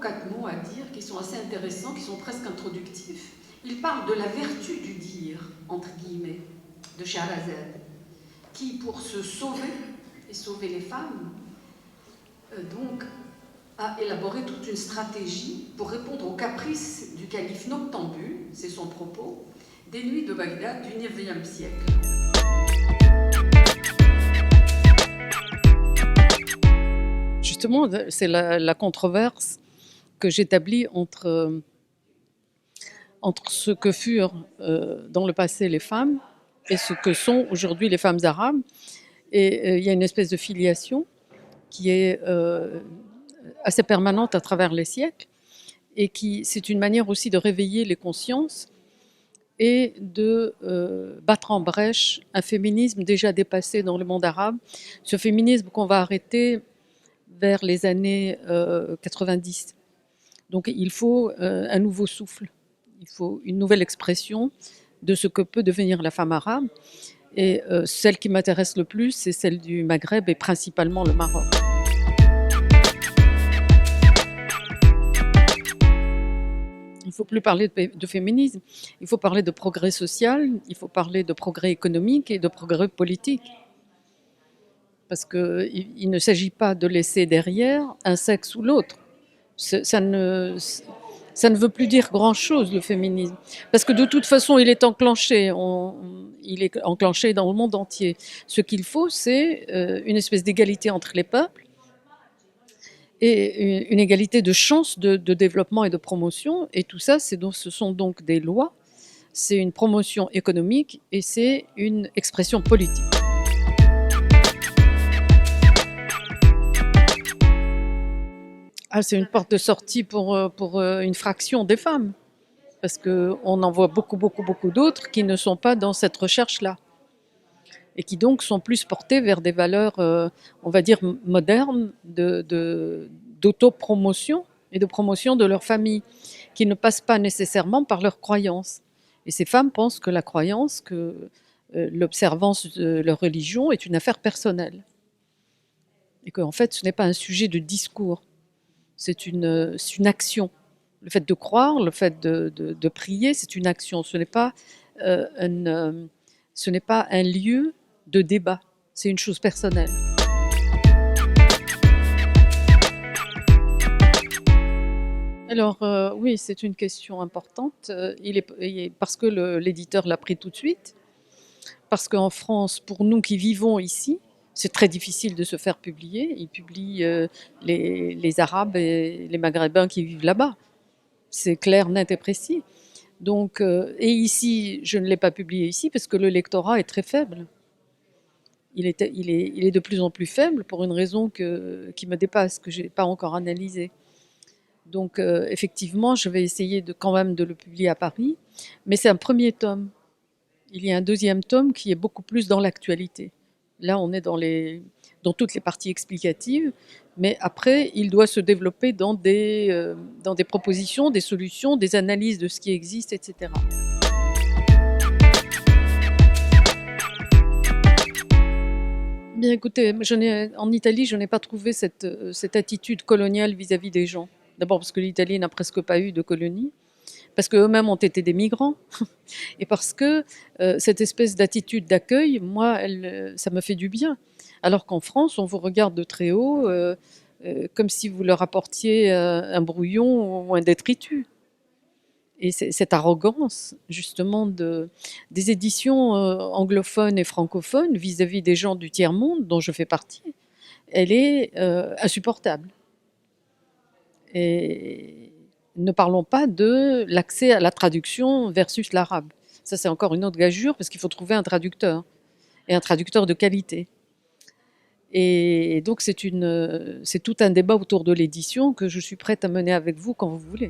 4 mots à dire qui sont assez intéressants, qui sont presque introductifs. Il parle de la vertu du dire, entre guillemets, de Scheherazade, qui, pour se sauver et sauver les femmes, donc, a élaboré toute une stratégie pour répondre aux caprices du calife noctambule, c'est son propos, des nuits de Bagdad du IXe siècle. Justement, c'est la controverse que j'établis entre ce que furent dans le passé les femmes et ce que sont aujourd'hui les femmes arabes. Et il y a une espèce de filiation qui est assez permanente à travers les siècles et qui, c'est une manière aussi de réveiller les consciences et de battre en brèche un féminisme déjà dépassé dans le monde arabe. Ce féminisme qu'on va arrêter vers les années 90. Donc il faut un nouveau souffle, il faut une nouvelle expression de ce que peut devenir la femme arabe. Et celle qui m'intéresse le plus, c'est celle du Maghreb et principalement le Maroc. Il ne faut plus parler de féminisme, il faut parler de progrès social, il faut parler de progrès économique et de progrès politique. Parce qu'il ne s'agit pas de laisser derrière un sexe ou l'autre. Ça ne veut plus dire grand-chose, le féminisme. Parce que de toute façon, il est enclenché. Il est enclenché dans le monde entier. Ce qu'il faut, c'est une espèce d'égalité entre les peuples et une égalité de chances de développement et de promotion. Et tout ça, ce sont donc des lois, c'est une promotion économique et c'est une expression politique. Ah, c'est une porte de sortie pour une fraction des femmes, parce qu'on en voit beaucoup d'autres qui ne sont pas dans cette recherche-là, et qui donc sont plus portées vers des valeurs, on va dire, modernes, d'autopromotion et de promotion de leur famille, qui ne passent pas nécessairement par leurs croyances. Et ces femmes pensent que la croyance, que l'observance de leur religion est une affaire personnelle, et qu'en fait, ce n'est pas un sujet de discours. C'est une action. Le fait de croire, le fait de prier, c'est une action. Ce n'est pas un lieu de débat. C'est une chose personnelle. Alors, oui, c'est une question importante. Parce que l'éditeur l'a pris tout de suite. Parce qu'en France, pour nous qui vivons ici, c'est très difficile de se faire publier. Ils publient les Arabes et les Maghrébins qui vivent là-bas. C'est clair, net et précis. Donc, et ici, je ne l'ai pas publié ici parce que le lectorat est très faible. Il est de plus en plus faible pour une raison qui me dépasse, que je n'ai pas encore analysée. Donc, effectivement, je vais essayer quand même de le publier à Paris. Mais c'est un premier tome. Il y a un deuxième tome qui est beaucoup plus dans l'actualité. Là, on est dans toutes les parties explicatives, mais après, il doit se développer dans des propositions, des solutions, des analyses de ce qui existe, etc. Bien, écoutez, en Italie, je n'ai pas trouvé cette attitude coloniale vis-à-vis des gens. D'abord parce que l'Italie n'a presque pas eu de colonie, parce qu'eux-mêmes ont été des migrants, et parce que cette espèce d'attitude d'accueil, moi, ça me fait du bien. Alors qu'en France, on vous regarde de très haut, comme si vous leur apportiez un brouillon ou un détritus. Et cette arrogance, justement, des éditions anglophones et francophones vis-à-vis des gens du tiers-monde, dont je fais partie, elle est insupportable. Et ne parlons pas de l'accès à la traduction versus l'arabe. Ça, c'est encore une autre gageure, parce qu'il faut trouver un traducteur, et un traducteur de qualité. Et donc, c'est tout un débat autour de l'édition que je suis prête à mener avec vous quand vous voulez.